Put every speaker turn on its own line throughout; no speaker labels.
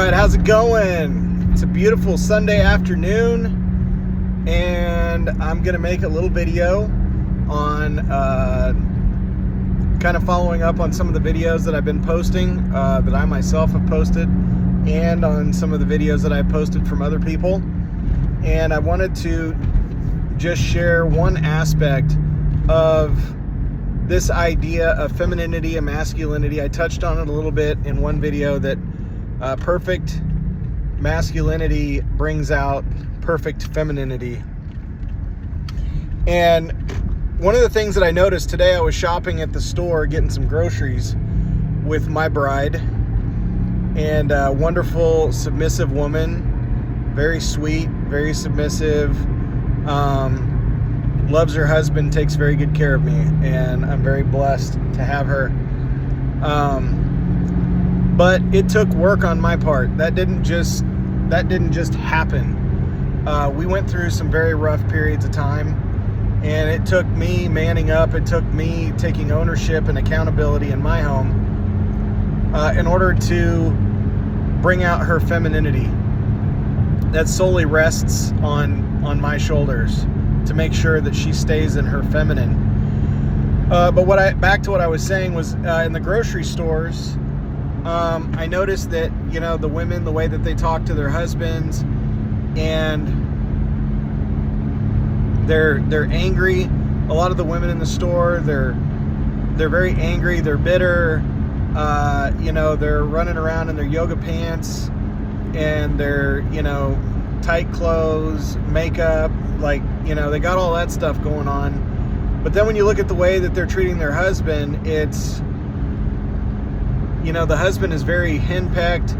right, how's it going? It's a beautiful Sunday afternoon, and I'm going to make a little video on kind of following up on some of the videos that I've been posting, that I myself have posted, and on some of the videos that I've posted from other people. And I wanted to just share one aspect of this idea of femininity and masculinity. I touched on it a little bit in one video, that perfect masculinity brings out perfect femininity. And one of the things that I noticed today, I was shopping at the store getting some groceries with my bride, and a wonderful, submissive woman, very sweet, very submissive, loves her husband, takes very good care of me, and I'm very blessed to have her. But it took work on my part. That didn't just happen. We went through some very rough periods of time, and it took me manning up. It took me taking ownership and accountability in my home in order to bring out her femininity. That solely rests on my shoulders, to make sure that she stays in her feminine. But back to what I was saying was, in the grocery stores, I noticed that, the women, the way that they talk to their husbands, and they're angry. A lot of the women in the store, they're very angry, they're bitter. They're running around in their yoga pants and their, tight clothes, makeup, they got all that stuff going on. But then when you look at the way that they're treating their husband, it's, the husband is very henpecked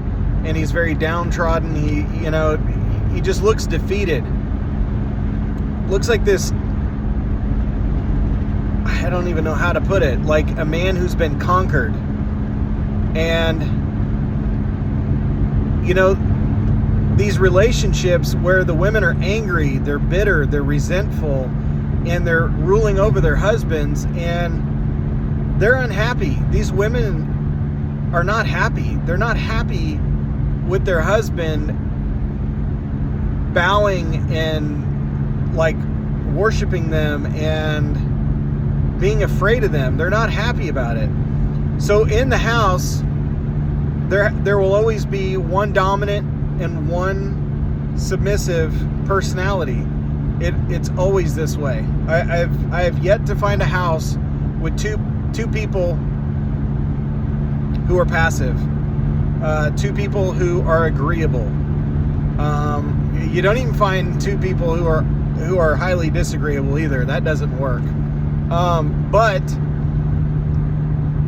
and he's very downtrodden. He just looks defeated. Looks like this, I don't even know how to put it, like a man who's been conquered. And, these relationships where the women are angry, they're bitter, they're resentful, and they're ruling over their husbands, and they're unhappy. These women are not happy. They're not happy with their husband bowing and worshiping them and being afraid of them. They're not happy about it. So in the house, there will always be one dominant and one submissive personality. It's always this way. I have yet to find a house with two people who are passive, two people who are agreeable. You don't even find two people who are highly disagreeable either. That doesn't work. But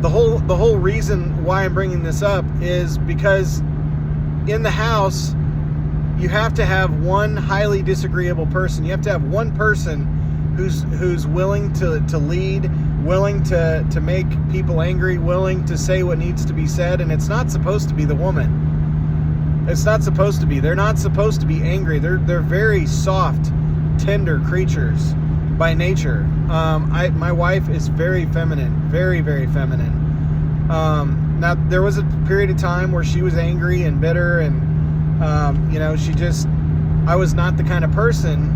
the whole reason why I'm bringing this up is because in the house, you have to have one highly disagreeable person. You have to have one person who's willing to lead, willing to make people angry, willing to say what needs to be said, and it's not supposed to be the woman. It's not supposed to be. They're not supposed to be angry. They're very soft, tender creatures by nature. My wife is very feminine, very, very feminine. Now, there was a period of time where she was angry and bitter, and, I was not the kind of person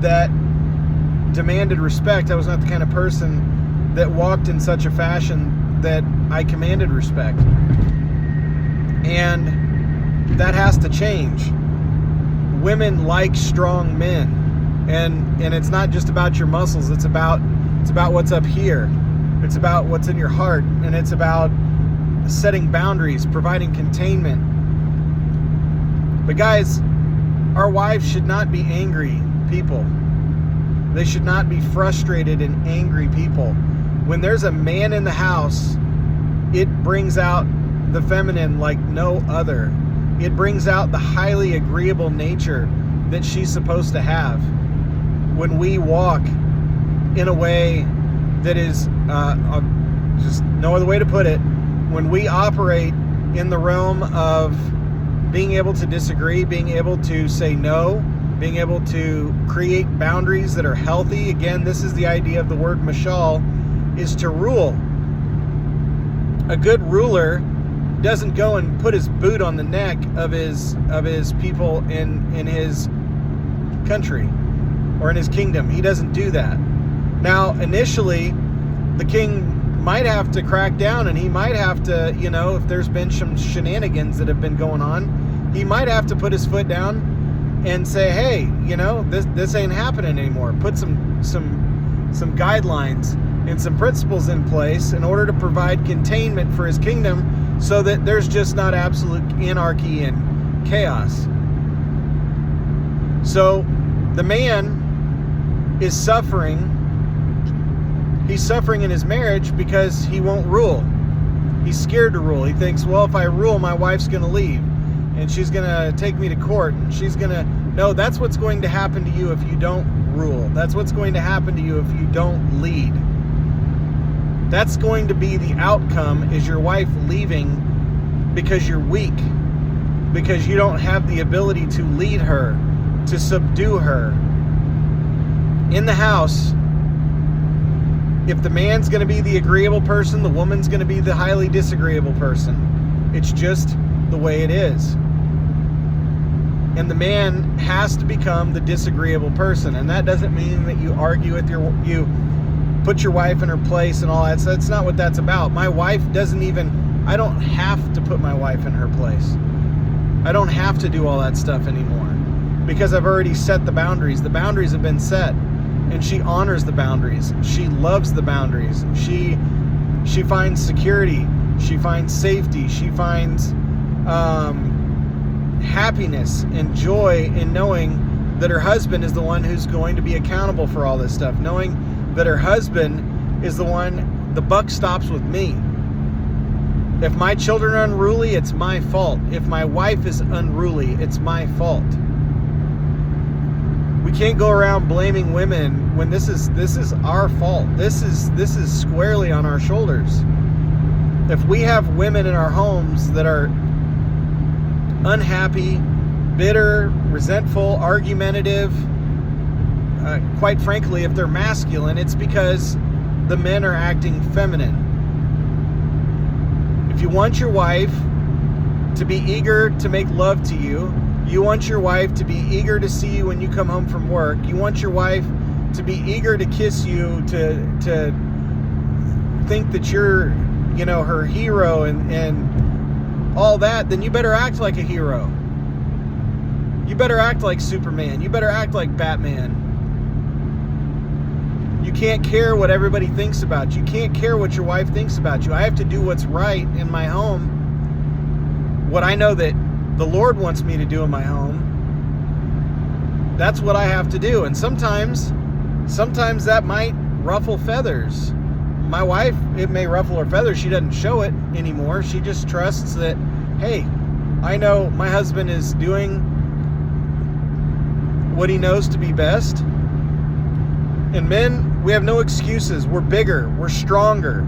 that demanded respect. I was not the kind of person that walked in such a fashion that I commanded respect. And that has to change. Women like strong men. And it's not just about your muscles. It's about what's up here. It's about what's in your heart, and it's about setting boundaries, providing containment. But guys, our wives should not be angry people. They should not be frustrated and angry people. When there's a man in the house, it brings out the feminine like no other. It brings out the highly agreeable nature that she's supposed to have. When we walk in a way that is, just no other way to put it, when we operate in the realm of being able to disagree, being able to say no, being able to create boundaries that are healthy. Again, this is the idea of the word mashal, is to rule. A good ruler doesn't go and put his boot on the neck of his people in his country or in his kingdom. He doesn't do that. Now, initially, the king might have to crack down, and he might have to, if there's been some shenanigans that have been going on, he might have to put his foot down and say, hey, this ain't happening anymore. Put some guidelines and some principles in place in order to provide containment for his kingdom, so that there's just not absolute anarchy and chaos. So the man is suffering. He's suffering in his marriage because he won't rule. He's scared to rule. He thinks, well, if I rule, my wife's going to leave, and she's going to take me to court, and she's going to... No, that's what's going to happen to you if you don't rule. That's what's going to happen to you if you don't lead. That's going to be the outcome, is your wife leaving because you're weak, because you don't have the ability to lead her, to subdue her. In the house, if the man's going to be the agreeable person, the woman's going to be the highly disagreeable person. It's just the way it is. And the man has to become the disagreeable person. And that doesn't mean that you argue with you put your wife in her place and all that. So that's not what that's about. My wife I don't have to put my wife in her place. I don't have to do all that stuff anymore, because I've already set the boundaries. The boundaries have been set. And she honors the boundaries. She loves the boundaries. She finds security. She finds safety. She finds happiness and joy in knowing that her husband is the one who's going to be accountable for all this stuff. Knowing that her husband is the buck stops with me. If my children are unruly, it's my fault. If my wife is unruly, it's my fault. We can't go around blaming women when this is our fault. This is squarely on our shoulders. If we have women in our homes that are unhappy, bitter, resentful, argumentative, quite frankly, if they're masculine, it's because the men are acting feminine. If you want your wife to be eager to make love to you, you want your wife to be eager to see you when you come home from work, you want your wife to be eager to kiss you, to think that you're, her hero and all that, then you better act like a hero. You better act like Superman. You better act like Batman. You can't care what everybody thinks about you. You can't care what your wife thinks about you. I have to do what's right in my home. What I know that the Lord wants me to do in my home, that's what I have to do. And sometimes that might ruffle feathers. My wife, it may ruffle her feathers. She doesn't show it anymore. She just trusts that, hey, I know my husband is doing what he knows to be best. And men, we have no excuses. We're bigger. We're stronger.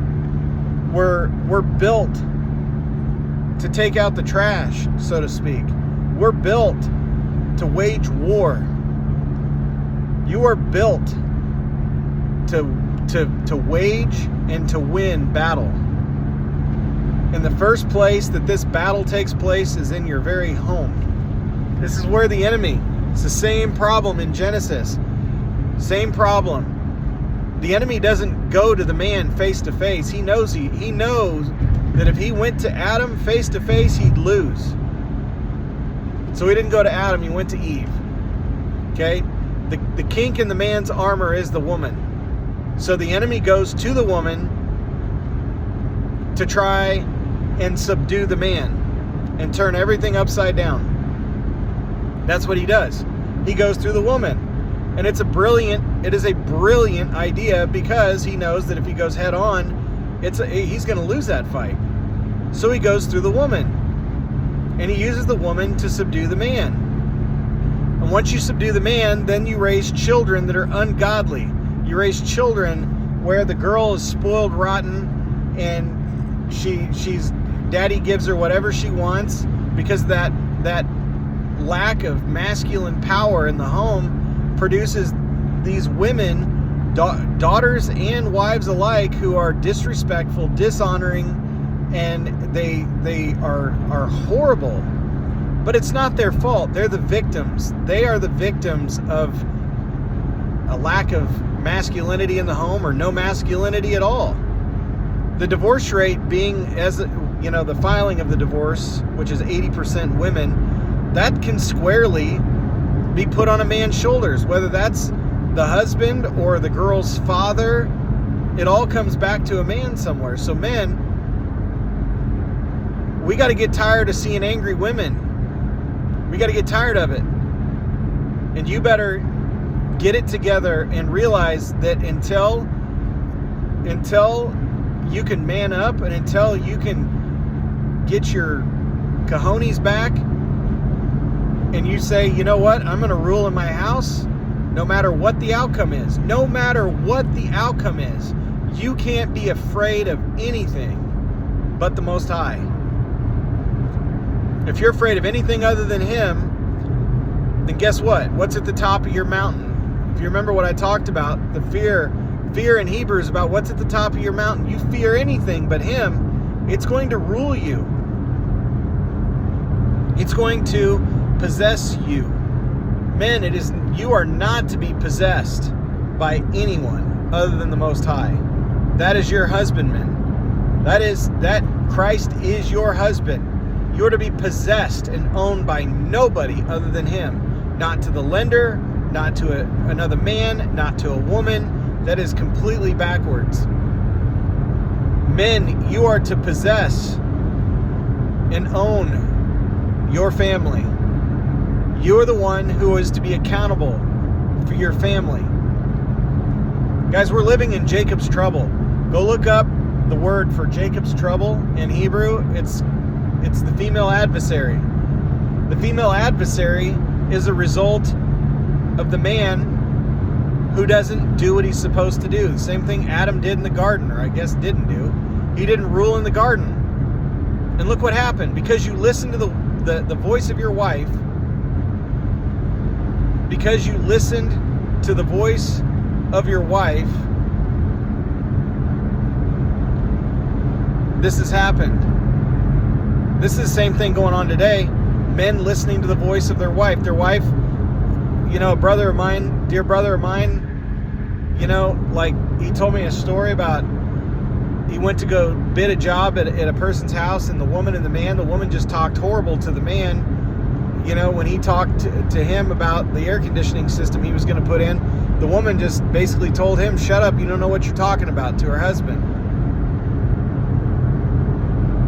We're built to take out the trash, so to speak. We're built to wage war. You are built to wage and to win battle. And the first place that this battle takes place is in your very home. This is where the enemy, it's the same problem in Genesis. Same problem. The enemy doesn't go to the man face to face. He knows that if he went to Adam face to face, he'd lose. So he didn't go to Adam, he went to Eve. Okay? The kink in the man's armor is the woman. So the enemy goes to the woman to try and subdue the man and turn everything upside down. That's what he does. He goes through the woman. And it is a brilliant idea, because he knows that if he goes head on, he's going to lose that fight. So he goes through the woman. And he uses the woman to subdue the man. And once you subdue the man, then you raise children that are ungodly. You raise children where the girl is spoiled rotten, and daddy gives her whatever she wants, because that lack of masculine power in the home produces these women, daughters and wives alike, who are disrespectful, dishonoring, and they are horrible. But it's not their fault. They're the victims. They are the victims of a lack of masculinity in the home, or no masculinity at all. The divorce rate being, as you know, the filing of the divorce, which is 80% women, that can squarely be put on a man's shoulders, whether that's the husband or the girl's father. It all comes back to a man somewhere. So men, we got to get tired of seeing angry women. We got to get tired of it. And you better get it together and realize that until you can man up, and until you can get your cojones back, and you say, you know what, I'm going to rule in my house, no matter what the outcome is. No matter what the outcome is, you can't be afraid of anything but the Most High. If you're afraid of anything other than Him, then guess what? What's at the top of your mountain? If you remember what I talked about, the fear in Hebrew is about what's at the top of your mountain. You fear anything but Him, it's going to rule you. It's going to possess you. Men, you are not to be possessed by anyone other than the Most High. That is your husbandman. That Christ is your husband. You're to be possessed and owned by nobody other than Him. Not to the lender, not to another man, not to a woman. That is completely backwards. Men, you are to possess and own your family. You are the one who is to be accountable for your family. Guys, we're living in Jacob's trouble. Go look up the word for Jacob's trouble in Hebrew. It's the female adversary. The female adversary is a result of the man who doesn't do what he's supposed to do. The same thing Adam did in the garden, or I guess didn't do. He didn't rule in the garden. And look what happened. Because you listened to the voice of your wife, because you listened to the voice of your wife, this has happened. This is the same thing going on today. Men listening to the voice of their wife. Their wife, you know, a brother of mine, dear brother of mine, you know, like, he told me a story about he went to go bid a job at a person's house, and the woman and the man, the woman just talked horrible to the man. You know, when he talked to him about the air conditioning system he was going to put in, the woman just basically told him, shut up, you don't know what you're talking about, to her husband.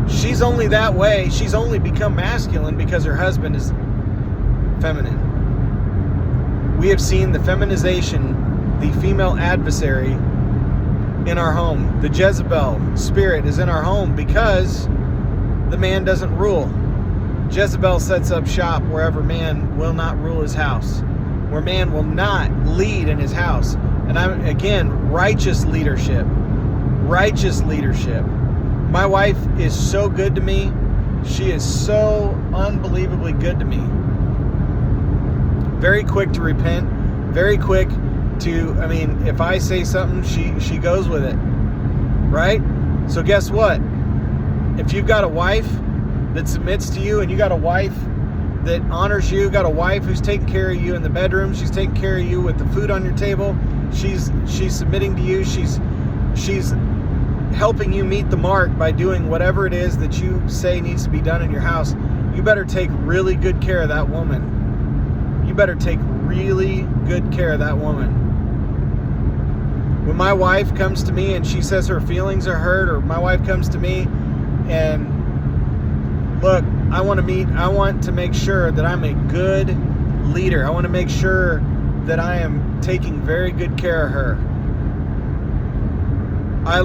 She's only that way, she's only become masculine because her husband is feminine. We have seen the feminization, the female adversary in our home. The Jezebel spirit is in our home because the man doesn't rule. Jezebel sets up shop wherever man will not rule his house, where man will not lead in his house. And again, righteous leadership. Righteous leadership. My wife is so good to me. She is so unbelievably good to me. Very quick to repent. Very quick to, I mean, if I say something, she goes with it. Right? So guess what? If you've got a wife that submits to you, and you got a wife that honors you, got a wife who's taking care of you in the bedroom, she's taking care of you with the food on your table, she's submitting to you, she's helping you meet the mark by doing whatever it is that you say needs to be done in your house, you better take really good care of that woman. You better take really good care of that woman. When my wife comes to me and she says her feelings are hurt, or my wife comes to me and, look, I want to make sure that I'm a good leader. I want to make sure that I am taking very good care of her. I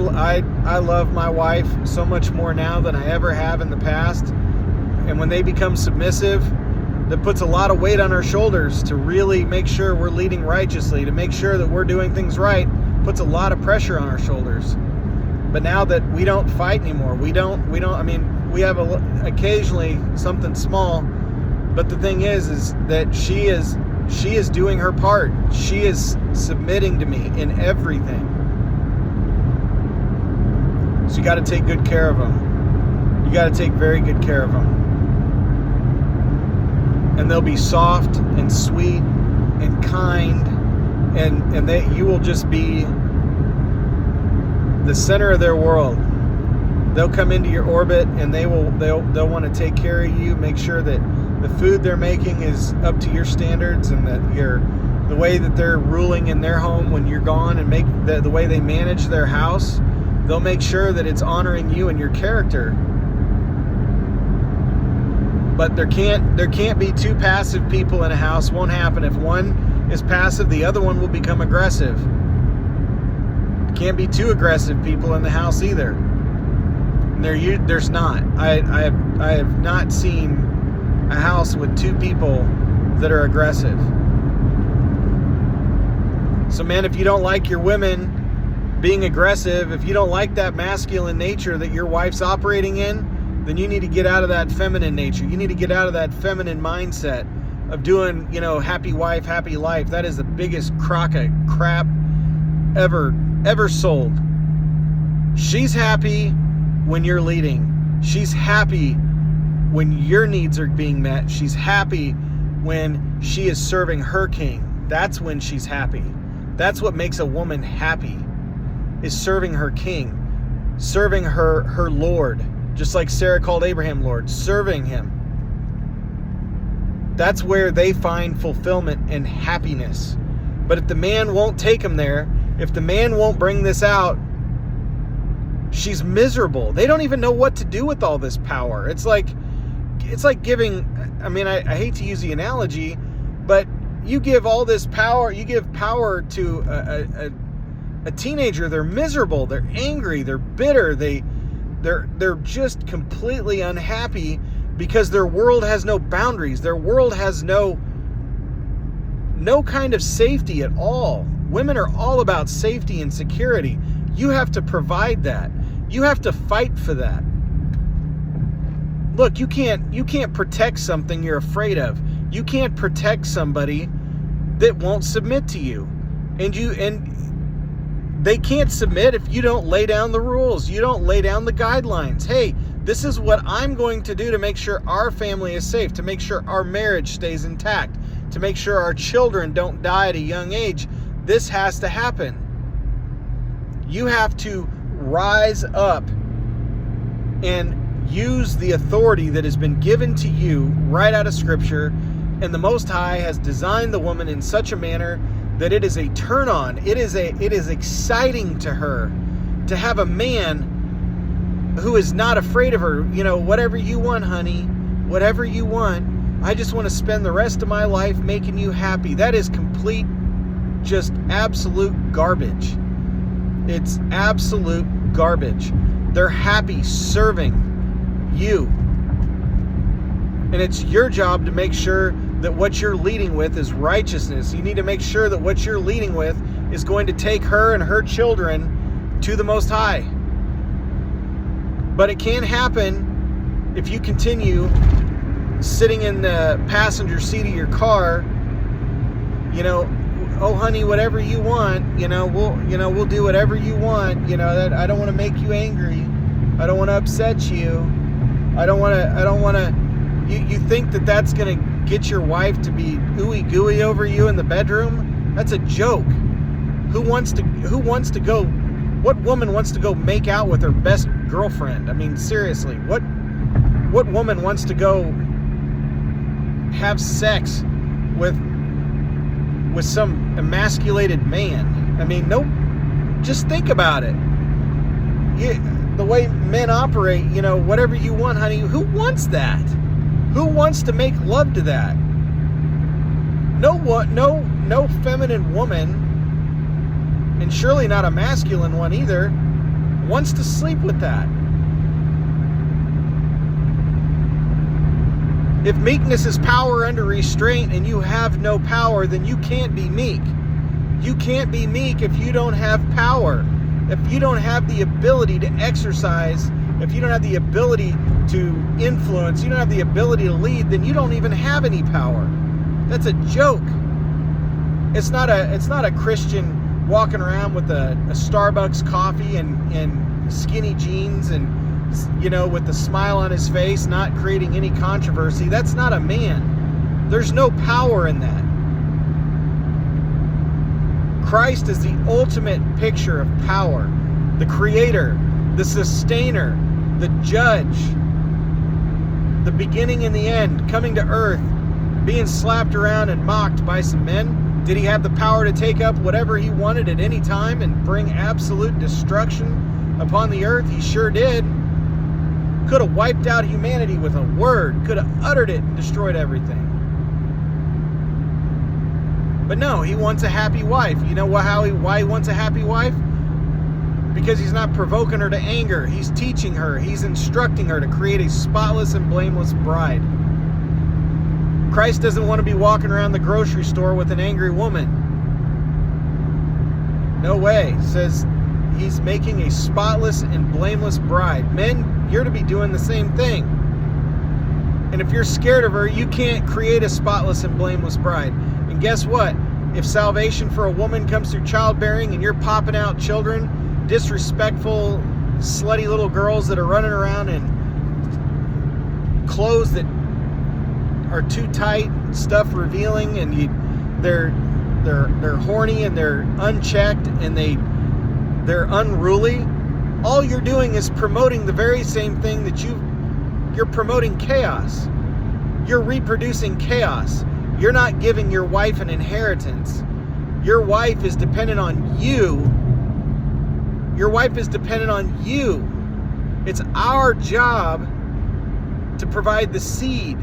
love my wife so much more now than I ever have in the past. And when they become submissive, that puts a lot of weight on our shoulders to really make sure we're leading righteously, to make sure that we're doing things right, puts a lot of pressure on our shoulders. But now that we don't fight anymore, we have occasionally something small, but the thing is that she is doing her part. She is submitting to me in everything. So you got to take good care of them. you got to take very good care of them. And they'll be soft and sweet and kind, and you will just be the center of their world. They'll come into your orbit, and they'll want to take care of you, make sure that the food they're making is up to your standards, and that the way that they're ruling in their home when you're gone, and make the way they manage their house, they'll make sure that it's honoring you and your character. But there can't be two passive people in a house. Won't happen. If one is passive, the other one will become aggressive. Can't be two aggressive people in the house either. And there's not. I have not seen a house with two people that are aggressive. So man, if you don't like your women being aggressive, if you don't like that masculine nature that your wife's operating in, then you need to get out of that feminine nature. You need to get out of that feminine mindset of doing, happy wife, happy life. That is the biggest crock of crap ever sold. She's happy when you're leading. She's happy when your needs are being met. She's happy when she is serving her king. That's when she's happy. That's what makes a woman happy, is serving her king, serving her Lord. Just like Sarah called Abraham Lord, serving him. That's where they find fulfillment and happiness. But if the man won't take them there, if the man won't bring this out, she's miserable. They don't even know what to do with all this power. It's like giving, I hate to use the analogy, but you give all this power, you give power to a teenager. They're miserable, they're angry, they're bitter, they're just completely unhappy because their world has no boundaries. Their world has no kind of safety at all. Women are all about safety and security. You have to provide that. You have to fight for that. Look, you can't protect something you're afraid of. You can't protect somebody that won't submit to you. And they can't submit if you don't lay down the rules. You don't lay down the guidelines. Hey, this is what I'm going to do to make sure our family is safe, to make sure our marriage stays intact, to make sure our children don't die at a young age. This has to happen. You have to rise up and use the authority that has been given to you right out of Scripture. And the Most High has designed the woman in such a manner that it is a turn on. It is exciting to her to have a man who is not afraid of her. Whatever you want, honey, whatever you want. I just want to spend the rest of my life making you happy. That is complete, just absolute garbage. It's absolute garbage. They're happy serving you. And it's your job to make sure that what you're leading with is righteousness. You need to make sure that what you're leading with is going to take her and her children to the Most High. But it can't happen if you continue sitting in the passenger seat of your car, oh honey, whatever you want, we'll do whatever you want, that I don't want to make you angry. I don't want to upset you. I don't want to, you think that that's going to get your wife to be ooey gooey over you in the bedroom? That's a joke. What woman wants to go make out with her best girlfriend? Seriously, what woman wants to go have sex with some emasculated man? Nope. Just think about it. The way men operate, whatever you want, honey. Who wants that? Who wants to make love to that? No feminine woman, and surely not a masculine one either, wants to sleep with that. If meekness is power under restraint and you have no power, then you can't be meek. You can't be meek if you don't have power. If you don't have the ability to exercise, if you don't have the ability to influence, you don't have the ability to lead, then you don't even have any power. That's a joke. It's not a Christian walking around with a Starbucks coffee and skinny jeans and with a smile on his face, not creating any controversy. That's not a man. There's no power in that. Christ is the ultimate picture of power, the creator, the sustainer, the judge, the beginning and the end, coming to earth, being slapped around and mocked by some men. Did he have the power to take up whatever he wanted at any time and bring absolute destruction upon the earth? He sure did. Could have wiped out humanity with a word, could have uttered it and destroyed everything. But no, he wants a happy wife. You know why he wants a happy wife? Because he's not provoking her to anger. He's teaching her. He's instructing her to create a spotless and blameless bride. Christ doesn't want to be walking around the grocery store with an angry woman. No way. Says he's making a spotless and blameless bride. Men, you're to be doing the same thing. And if you're scared of her, you can't create a spotless and blameless bride. And guess what? If salvation for a woman comes through childbearing and you're popping out children, disrespectful, slutty little girls that are running around in clothes that are too tight, stuff revealing, and they're horny and they're unchecked and they're unruly, all you're doing is promoting the very same thing that you're promoting chaos. You're reproducing chaos. You're not giving your wife an inheritance. Your wife is dependent on you. Your wife is dependent on you. It's our job to provide the seed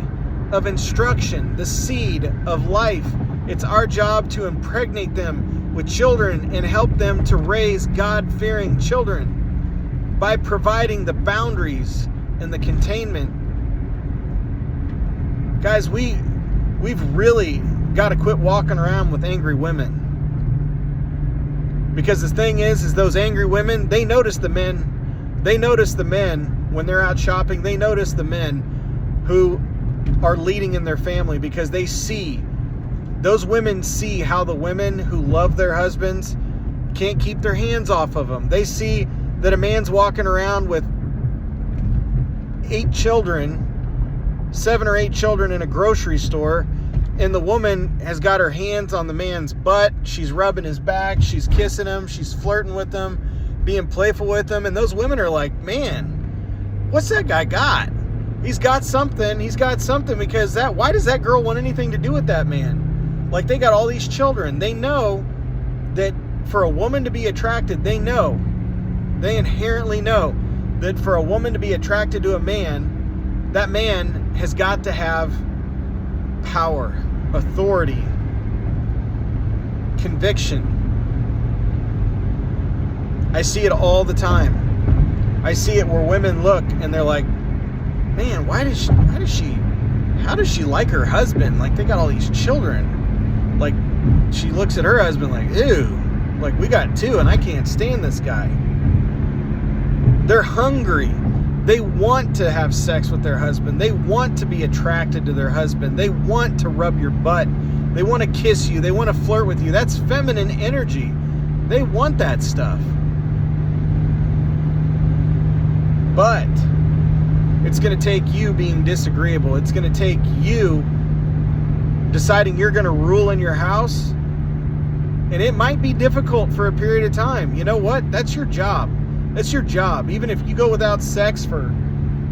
of instruction, the seed of life. It's our job to impregnate them with children and help them to raise God-fearing children by providing the boundaries and the containment. Guys, we've really got to quit walking around with angry women. Because the thing is those angry women, they notice the men. They notice the men when they're out shopping. They notice the men who are leading in their family, because those women see how the women who love their husbands can't keep their hands off of them. They see that a man's walking around with 7 or 8 children in a grocery store, and the woman has got her hands on the man's butt. She's rubbing his back. She's kissing him. She's flirting with him, being playful with him. And those women are like, man, what's that guy got? He's got something. He's got something, because why does that girl want anything to do with that man? Like, they got all these children. They know that for a woman to be attracted, they inherently know that for a woman to be attracted to a man, that man has got to have power, authority, conviction. I see it all the time. I see it where women look and they're like, man, how does she like her husband? Like, they got all these children. Like, she looks at her husband like, ew, like, we got 2 and I can't stand this guy. They're hungry. They want to have sex with their husband. They want to be attracted to their husband. They want to rub your butt. They want to kiss you. They want to flirt with you. That's feminine energy. They want that stuff. But it's going to take you being disagreeable. It's going to take you deciding you're going to rule in your house. And it might be difficult for a period of time. You know what? That's your job. That's your job. Even if you go without sex for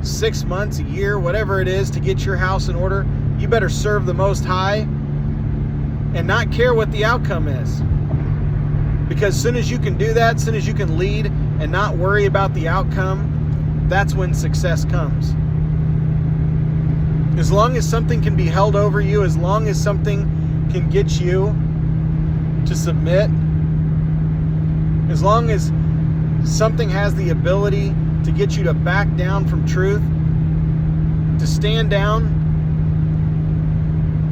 6 months, a year, whatever it is, to get your house in order, you better serve the Most High and not care what the outcome is. Because as soon as you can do that, as soon as you can lead and not worry about the outcome, that's when success comes. As long as something can be held over you, as long as something can get you to submit, as long as something has the ability to get you to back down from truth, to stand down.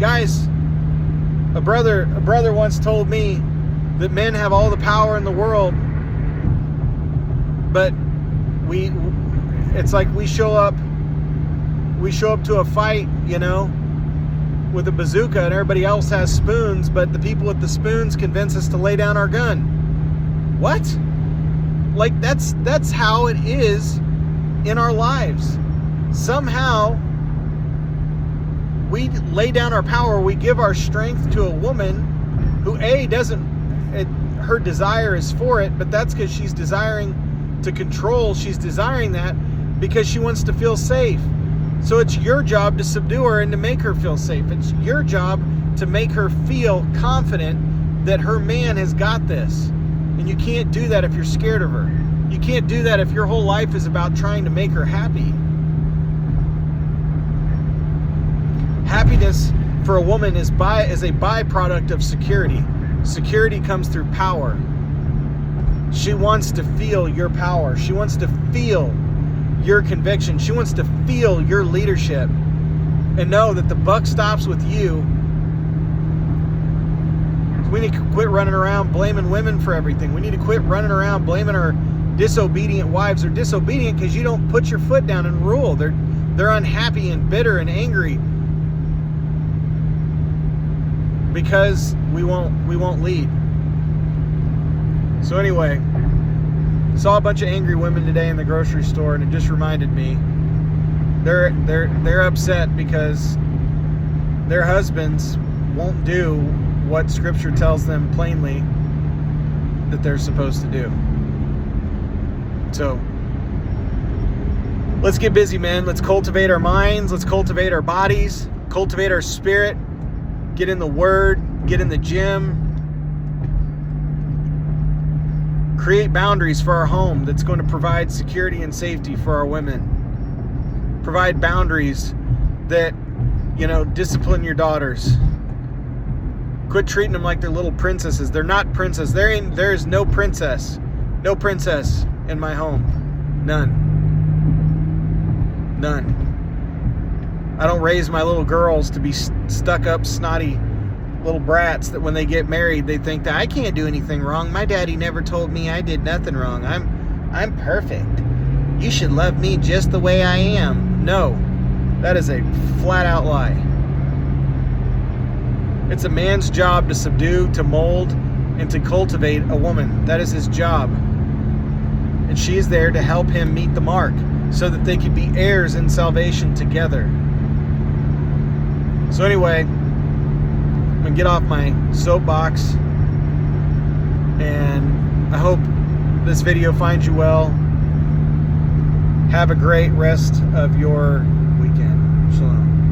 Guys, a brother once told me that men have all the power in the world, but it's like we show up to a fight, with a bazooka, and everybody else has spoons, but the people with the spoons convince us to lay down our gun. What? Like, that's how it is in our lives. Somehow, we lay down our power, we give our strength to a woman who, her desire is for it, but that's because she's desiring to control. She's desiring that because she wants to feel safe. So it's your job to subdue her and to make her feel safe. It's your job to make her feel confident that her man has got this. And you can't do that if you're scared of her. You can't do that if your whole life is about trying to make her happy. Happiness for a woman is a byproduct of security. Security comes through power. She wants to feel your power. She wants to feel your conviction. She wants to feel your leadership and know that the buck stops with you. We need to quit running around blaming women for everything. We need to quit running around blaming our disobedient wives. They're disobedient because you don't put your foot down and rule. They're unhappy and bitter and angry because we won't lead. So anyway, saw a bunch of angry women today in the grocery store, and it just reminded me they're upset because their husbands won't do what Scripture tells them plainly that they're supposed to do. So let's get busy, man. Let's cultivate our minds. Let's cultivate our bodies. Cultivate our spirit. Get in the Word. Get in the gym. Create boundaries for our home that's going to provide security and safety for our women. Provide boundaries that, discipline your daughters. Quit treating them like they're little princesses. They're not princesses. There is no princess. No princess in my home. None. I don't raise my little girls to be stuck up, snotty little brats that when they get married, they think that I can't do anything wrong. My daddy never told me I did nothing wrong. I'm perfect. You should love me just the way I am. No, that is a flat out lie. It's a man's job to subdue, to mold, and to cultivate a woman. That is his job. And she is there to help him meet the mark so that they can be heirs in salvation together. So anyway, I'm going to get off my soapbox, and I hope this video finds you well. Have a great rest of your weekend.